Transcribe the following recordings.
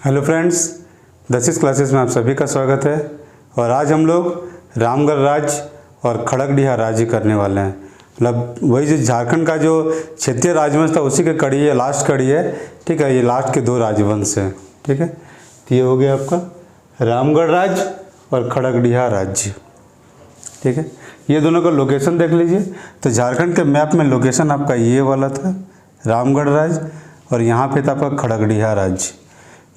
Hello friends, दसिस classes में आप सभी का स्वागत है। और आज हम लोग रामगढ़ राज्य और खड़गडिहा राज्य करने वाले हैं। मतलब वही जो झारखंड का जो क्षेत्रीय राजवंश था उसी के कड़ी है, लास्ट कड़ी है। ठीक है, ये लास्ट के दो राजवंश हैं। ठीक है, तो ये हो गया आपका रामगढ़ राज्य और खड़गडिहा राज्य। ठीक है, ये दोनों का लोकेशन देख लीजिए। तो झारखंड के मैप में लोकेशन आपका ये वाला था, रामगढ़ राज्य, और यहाँ पे था आपका खड़गडिहा राज्य।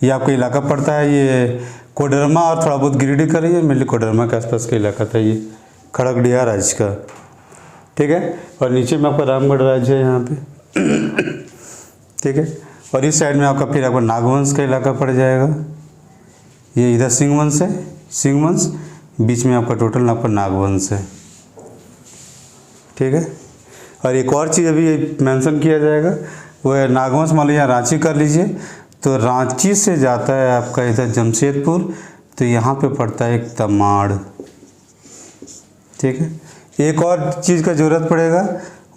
ये आपका इलाका पड़ता है, ये कोडरमा और थोड़ा बहुत गिरिडीह का रही है, मेनली कोडरमा के आसपास का इलाका था ये खड़गडिहा राज्य का। ठीक है, और नीचे में आपका रामगढ़ राज्य है यहाँ पे। ठीक है, और इस साइड में आपका फिर आपका नागवंश का इलाका पड़ जाएगा। ये इधर सिंहवंश है, सिंहवंश, बीच में आपका टोटल आपका नागवंश है। ठीक है, और एक और चीज़ अभी मेंशन किया जाएगा, वो है नागवंश। मान लीजिए रांची कर लीजिए, तो रांची से जाता है आपका इधर जमशेदपुर, तो यहाँ पे पड़ता है एक तमाड़। ठीक है, एक और चीज़ का ज़रूरत पड़ेगा,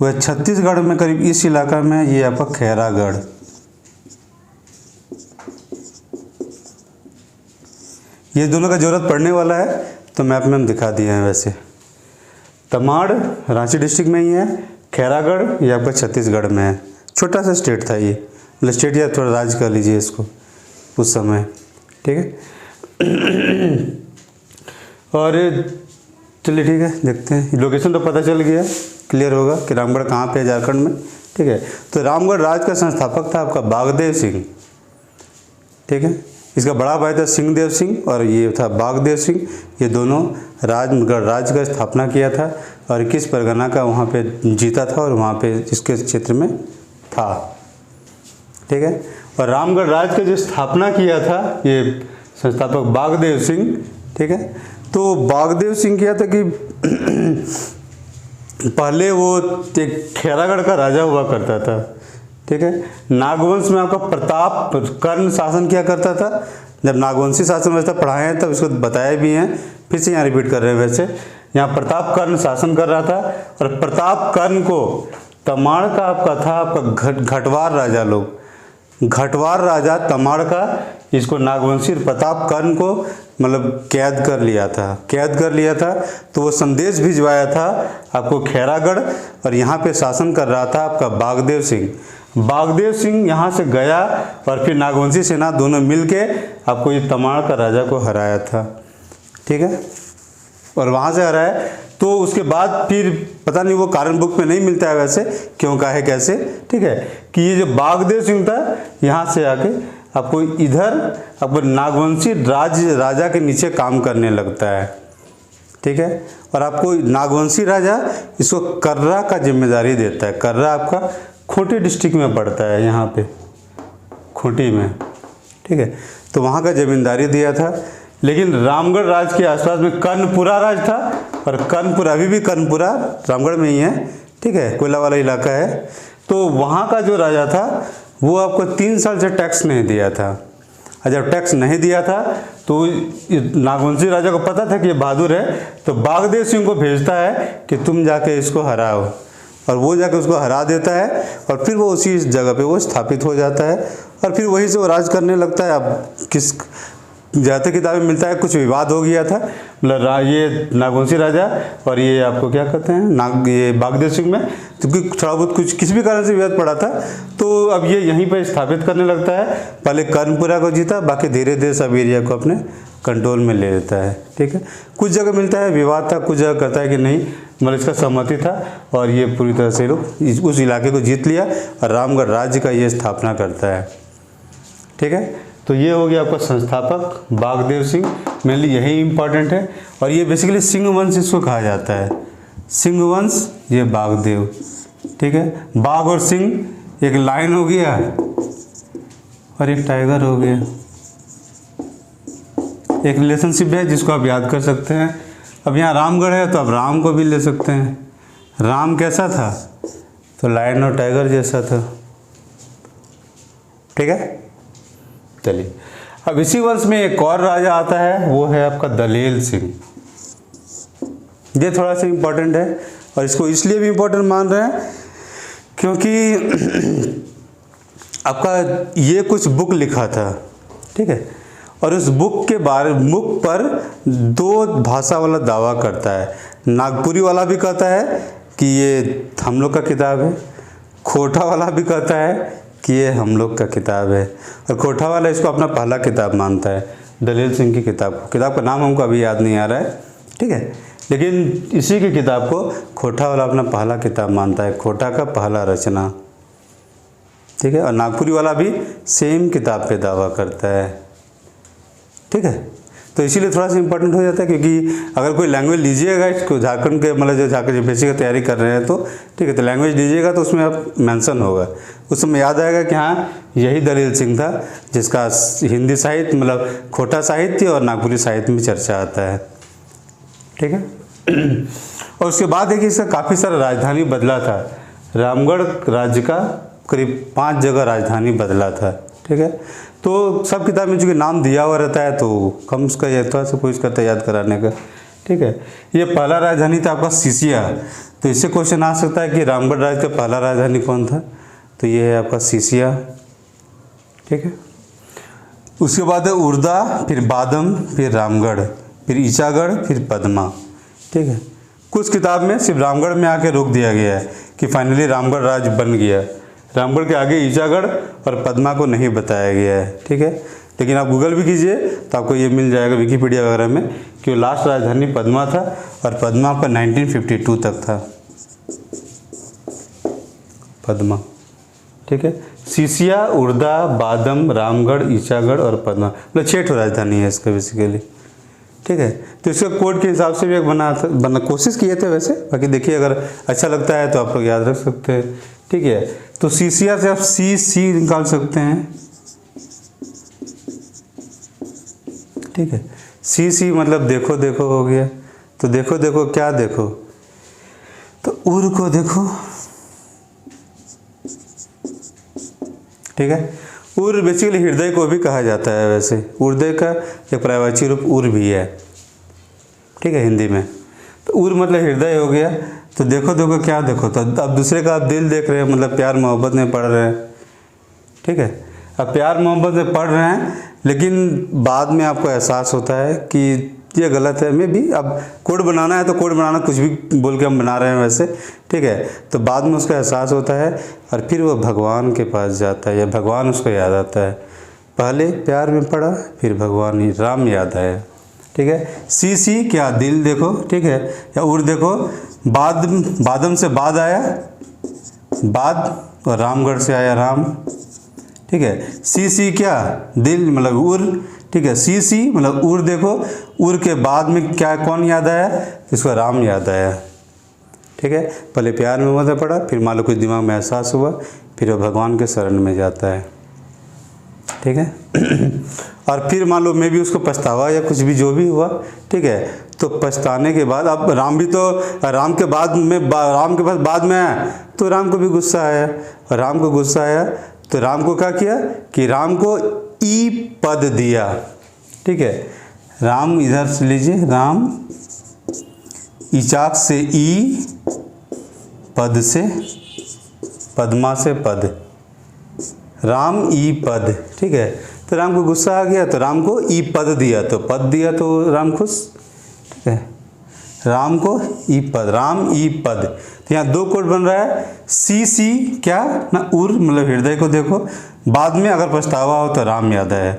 वो है छत्तीसगढ़ में करीब इस इलाका में ये आपका खैरागढ़। ये दोनों का ज़रूरत पड़ने वाला है, तो मैप में हम दिखा दिए हैं। वैसे तमाड़ रांची डिस्ट्रिक्ट में ही है, खैरागढ़ ये आपका छत्तीसगढ़ में है। छोटा सा स्टेट था ये, मतलब स्टेट या थोड़ा राज्य कर लीजिए इसको उस समय। ठीक है, और चलिए ठीक है, देखते हैं। लोकेशन तो पता चल गया, क्लियर होगा कि रामगढ़ कहाँ पे है झारखंड में। ठीक है, तो रामगढ़ राज्य का संस्थापक था आपका बागदेव सिंह। ठीक है, इसका बड़ा भाई था सिंहदेव सिंह और ये था बागदेव सिंह। ये दोनों रामगढ़ राज्य का स्थापना किया था और 21 परगना का वहाँ पे जीता था और वहाँ पे इसके क्षेत्र में था। ठीक है, और रामगढ़ राज्य का जो स्थापना किया था ये संस्थापक बागदेव सिंह। ठीक है, तो बागदेव सिंह किया था कि पहले वो एक खैरागढ़ का राजा हुआ करता था। ठीक है, नागवंश में आपका प्रताप कर्ण शासन किया करता था। जब नागवंशी शासन व्यवस्था पढ़ाए हैं तब इसको बताया भी हैं, फिर से यहाँ रिपीट कर रहे हैं। वैसे यहाँ प्रताप कर्ण शासन कर रहा था और प्रताप कर्ण को तमाड़ का आपका था आपका घटवार राजा लोग, घटवार राजा तमाड़ का इसको नागवंशी प्रताप कर्ण को मतलब कैद कर लिया था। तो वो संदेश भिजवाया था आपको खैरागढ़, और यहाँ पे शासन कर रहा था आपका बागदेव सिंह यहाँ से गया और फिर नागवंशी सेना दोनों मिलके आपको ये तमाड़ का राजा को हराया था। ठीक है, और वहाँ से हराया तो उसके बाद फिर पता नहीं, वो कारण बुक में नहीं मिलता है वैसे, क्यों का है कैसे। ठीक है, कि ये जो बागदेव सिंह था यहाँ से आके आपको इधर आपको नागवंशी राजा के नीचे काम करने लगता है। ठीक है, और आपको नागवंशी राजा इसको कर्रा का जिम्मेदारी देता है। कर्रा आपका खूंटी डिस्ट्रिक्ट में पड़ता है, यहाँ पे खूंटी में। ठीक है, तो वहाँ का जमींदारी दिया था। लेकिन रामगढ़ राज्य के आसपास में कर्णपुरा राज था, और कर्णपुरा अभी भी कर्णपुरा रामगढ़ में ही है। ठीक है, कोयला वाला इलाका है। तो वहाँ का जो राजा था वो आपको 3 साल से टैक्स नहीं दिया था। और जब टैक्स नहीं दिया था तो नागवंशी राजा को पता था कि ये बहादुर है, तो बागदेव सिंह को भेजता है कि तुम जाके इसको हराओ, और वो जाके उसको हरा देता है। और फिर वो उसी जगह पे वो स्थापित हो जाता है और फिर वहीं से वो राज करने लगता है। अब किस ज़्यादा किताबें मिलता है कुछ विवाद हो गया था, मतलब ये नागवंशी राजा और ये आपको क्या कहते हैं ये बागदेव सिंह में, क्योंकि थोड़ा बहुत कुछ किसी भी कारण से विवाद पड़ा था। तो अब ये यहीं पर स्थापित करने लगता है। पहले कर्णपुरा को जीता, बाकी धीरे धीरे सब एरिया को अपने कंट्रोल में ले लेता है। ठीक है, कुछ जगह मिलता है विवाद था, कुछ जगह कहता है कि नहीं, मतलब इसका सहमति था और ये पूरी तरह से लोग उस इलाके को जीत लिया और रामगढ़ राज्य का ये स्थापना करता है। ठीक है, तो ये हो गया आपका संस्थापक बागदेव सिंह, मेनली यही इम्पॉर्टेंट है। और ये बेसिकली सिंहवंश इसको कहा जाता है, सिंहवंश ये बागदेव। ठीक है, बाघ और सिंह एक लाइन हो गया और एक टाइगर हो गया, एक रिलेशनशिप है जिसको आप याद कर सकते हैं। अब यहाँ रामगढ़ है तो आप राम को भी ले सकते हैं। राम कैसा था, तो लायन और टाइगर जैसा था। ठीक है, चलिए अब इसी वंश में एक और राजा आता है, वो है आपका दलेल सिंह। ये थोड़ा सा इम्पोर्टेंट है और इसको इसलिए भी इम्पोर्टेंट मान रहे हैं क्योंकि आपका ये कुछ बुक लिखा था ठीक है। और उस बुक पर 2 भाषा वाला दावा करता है। नागपुरी वाला भी कहता है कि ये हम लोग का किताब है, खोटा वाला भी कहता है कि ये हम लोग का किताब है, और खोटा वाला इसको अपना पहला किताब मानता है, दलेल सिंह की किताब का नाम हमको अभी याद नहीं आ रहा है, ठीक है, लेकिन इसी की किताब को खोटा वाला अपना पहला किताब मानता है, खोटा का पहला रचना, ठीक है। और नागपुरी वाला भी सेम किताब पे दावा करता है, ठीक है। तो इसीलिए थोड़ा सा इंपॉर्टेंट हो जाता है, क्योंकि अगर कोई लैंग्वेज लीजिएगा इसको, झारखंड के मतलब जो झारखंड बेसिक की तैयारी कर रहे हैं तो ठीक है, तो लैंग्वेज लीजिएगा तो उसमें आप मेंशन होगा, उस समय याद आएगा कि हाँ यही दलेल सिंह था जिसका हिंदी साहित्य मतलब खोटा साहित्य और नागपुरी साहित्य में चर्चा आता है, ठीक है। और उसके बाद देखिए इसका काफ़ी सारा राजधानी बदला था, रामगढ़ राज्य का करीब 5 जगह राजधानी बदला था, ठीक है। तो सब किताब में चूँकि नाम दिया हुआ रहता है तो कम उसका यह थोड़ा सा कोशिश करता है याद कराने का, ठीक है। ये पहला राजधानी था आपका सीसिया, तो इससे क्वेश्चन आ सकता है कि रामगढ़ राज्य का पहला राजधानी कौन था, तो ये है आपका सीसिया, ठीक है। उसके बाद है उर्दा, फिर बादम, फिर रामगढ़, फिर ईचागढ़, फिर पद्मा, ठीक है। कुछ किताब में सिर्फ रामगढ़ में आके रोक दिया गया है कि फाइनली रामगढ़ राज्य बन गया, रामगढ़ के आगे ईचागढ़ और पद्मा को नहीं बताया गया है, ठीक है। लेकिन आप गूगल भी कीजिए तो आपको ये मिल जाएगा विकिपीडिया वगैरह में कि लास्ट राजधानी पद्मा था, और पद्मा पर 1952 तक था पद्मा, ठीक है। सीसिया, उर्दा, बादम, रामगढ़, ईचागढ़ और पद्मा, मतलब 6 राजधानी है इसका बेसिकली, ठीक है। तो इसका कोड के हिसाब से भी एक बना कोशिश किए थे वैसे, बाकी देखिए अगर अच्छा लगता है तो आप लोग याद रख सकते हैं, ठीक है। तो सीसिया से आप सी निकाल सकते हैं, ठीक है। सी मतलब देखो देखो हो गया, तो देखो देखो क्या देखो, तो उर को देखो, ठीक है। उर बेसिकली हृदय को भी कहा जाता है, वैसे हृदय का एक पर्यायवाची रूप उर भी है, ठीक है, हिंदी में। तो उर मतलब हृदय हो गया, तो देखो देखो क्या देखो, तो अब दूसरे का आप दिल देख रहे हैं, मतलब प्यार मोहब्बत में पढ़ रहे हैं, ठीक है। अब प्यार मोहब्बत में पढ़ रहे हैं, लेकिन बाद में आपको एहसास होता है कि ये गलत है, मैं भी अब कोड बनाना है तो कोड बनाना कुछ भी बोल के हम बना रहे हैं वैसे, ठीक है। तो बाद में उसका एहसास होता है और फिर वो भगवान के पास जाता है, या भगवान उसको याद आता है, पहले प्यार में पड़ा फिर भगवान ही राम याद आया, ठीक है। सी क्या दिल देखो, ठीक है, या उर देखो, बादम से बाद आया बाद, और रामगढ़ से आया राम, ठीक है। सी क्या दिल मतलब उर, ठीक है। सी मतलब उर देखो, उर के बाद में क्या कौन याद आया, इसको राम याद आया, ठीक है। पहले प्यार में मत पड़ा, फिर मान लो कुछ दिमाग में एहसास हुआ, फिर वो भगवान के शरण में जाता है, ठीक है। और फिर मान लो मैं भी उसको पछतावा या कुछ भी जो भी हुआ, ठीक है, तो पछताने के बाद अब राम भी तो राम के बाद में राम के पास बाद में आया, तो राम को भी गुस्सा आया, और राम को गुस्सा आया तो राम को क्या किया कि राम को ई पद दिया, ठीक है। राम इधर से लीजिए, राम इचाक से ई, पद से पद्मा से पद, राम ई पद, ठीक है। तो राम को गुस्सा आ गया तो राम को ई पद दिया, तो पद दिया तो राम खुश, ठीक है। राम को ई पद, राम ई पद, तो यहाँ 2 कोड बन रहा है। सी क्या ना उर मतलब हृदय को देखो, बाद में अगर पछतावा हो तो राम याद आया,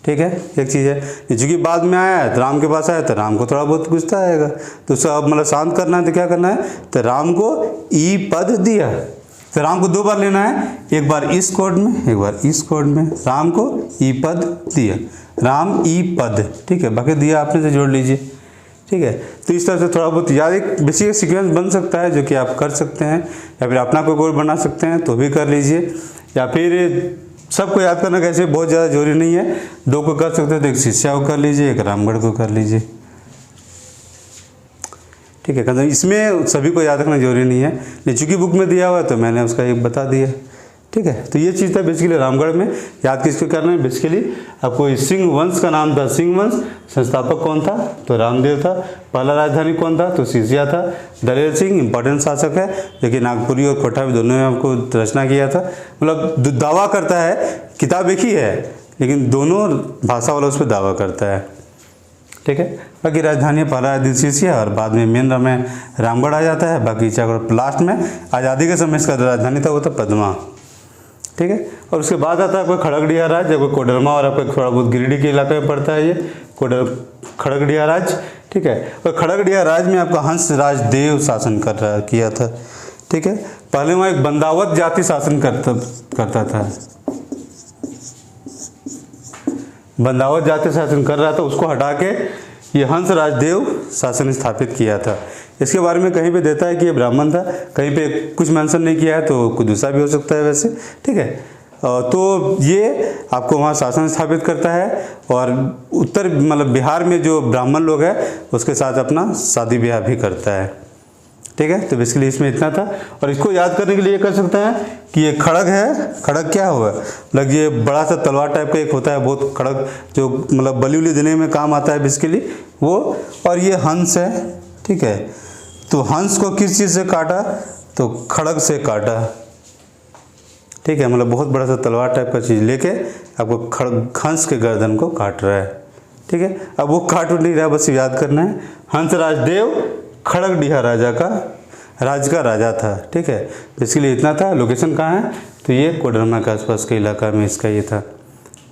ठीक है, एक चीज़ है। चूँकि बाद में आया है तो राम के पास आया तो राम को थोड़ा बहुत गुस्सा आएगा, तो उसको अब मतलब शांत करना है तो क्या करना है, तो राम को ई पद दिया, तो राम को 2 बार लेना है, एक बार इस कोड में एक बार इस कोड में, राम को ई पद दिया, राम ई पद, ठीक है। बाकी दिया आपने से जोड़ लीजिए, ठीक है। तो इस तरह से थोड़ा बहुत याद एक बेसिक सीक्वेंस बन सकता है जो कि आप कर सकते हैं, या फिर अपना कोई कोड बना सकते हैं तो भी कर लीजिए, या फिर सबको याद करना कैसे बहुत ज़्यादा जरूरी नहीं है, 2 को कर सकते हैं तो एक शिष्या को कर लीजिए, एक रामगढ़ को कर लीजिए, ठीक है। इसमें सभी को याद रखना जरूरी नहीं है, लेकिन चूँकि बुक में दिया हुआ है तो मैंने उसका एक बता दिया, ठीक है। तो ये चीज़ था बेसिकली रामगढ़ में, याद किसको करना है, बेसिकली आपको सिंह वंश का नाम था, सिंह वंश, संस्थापक कौन था, तो रामदेव था, पहला राजधानी कौन था, तो सीसिया था, दलेल सिंह इंपॉर्टेंट शासक है, लेकिन नागपुरी और खोटा भी दोनों ने आपको रचना किया था, मतलब दावा करता है, किताब एक ही है लेकिन दोनों भाषा वाला उस पर दावा करता है। ठीक है, बाकी राजधानी पहला है दिलशीसिया और बाद में मेन में रामगढ़ आ जाता है। बाकी चाहे लास्ट में आज़ादी के समय इसका राजधानी था वो था पद्मा। ठीक है, और उसके बाद आता है कोई खड़गड़िया राज, कोई कोडरमा और आपको थोड़ा बहुत गिरिडीह के इलाके में पड़ता है ये खड़गड़िया राज। ठीक है, और खड़गड़िया राज में आपका हंस राज देव शासन किया था। ठीक है, पहले वहाँ एक बंदावत जाति शासन करता था, बंदावत जाति शासन कर रहा था, उसको हटा के ये हंस राजदेव शासन स्थापित किया था। इसके बारे में कहीं पे देता है कि ये ब्राह्मण था, कहीं पे कुछ मेंशन नहीं किया है, तो कुछ दूसरा भी हो सकता है वैसे। ठीक है, तो ये आपको वहाँ शासन स्थापित करता है और उत्तर मतलब बिहार में जो ब्राह्मण लोग हैं उसके साथ अपना शादी ब्याह भी करता है। ठीक है, तो बेसिकली इसमें इतना था। और इसको याद करने के लिए ये कर सकते हैं कि ये खड़ग है, खड़ग क्या हुआ, मतलब ये बड़ा सा तलवार टाइप का एक होता है, बहुत खड़ग जो मतलब बलि उली देने में काम आता है बेसिकली वो। और ये हंस है। ठीक है, तो हंस को किस चीज़ से काटा, तो खड़ग से काटा। ठीक है, मतलब बहुत बड़ा सा तलवार टाइप का चीज़ लेके आपको खड़ग हंस के गर्दन को काट रहा है। ठीक है, अब वो काट नहीं रहा, बस याद करना है हंस राजदेव खड़गड़िया राजा का राज का राजा था। ठीक है, इसके लिए इतना था। लोकेशन कहाँ है, तो ये कोडरमा के आसपास के इलाका में इसका ये था।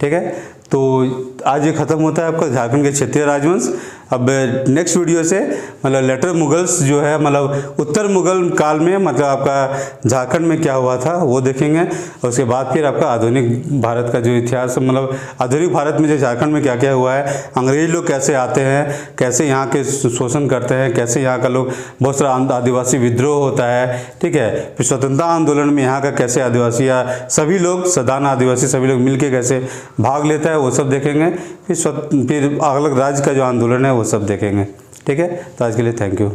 ठीक है, तो आज ये ख़त्म होता है आपका झारखंड के क्षेत्रीय राजवंश। अब नेक्स्ट वीडियो से मतलब लेटर मुगल्स जो है मतलब उत्तर मुगल काल में मतलब आपका झारखंड में क्या हुआ था वो देखेंगे। और उसके बाद फिर आपका आधुनिक भारत का जो इतिहास मतलब आधुनिक भारत में जो झारखंड में क्या क्या हुआ है, अंग्रेज लोग कैसे आते हैं, कैसे यहाँ के शोषण करते हैं, कैसे यहाँ का लोग बहुत सारा आदिवासी विद्रोह होता है। ठीक है, फिर स्वतंत्रता आंदोलन में यहाँ का कैसे आदिवासी या सभी लोग सदान आदिवासी सभी लोग मिलके कैसे भाग लेता है वो सब देखेंगे। फिर अलग राज्य का जो आंदोलन है वो सब देखेंगे। ठीक है, तो आज के लिए थैंक यू।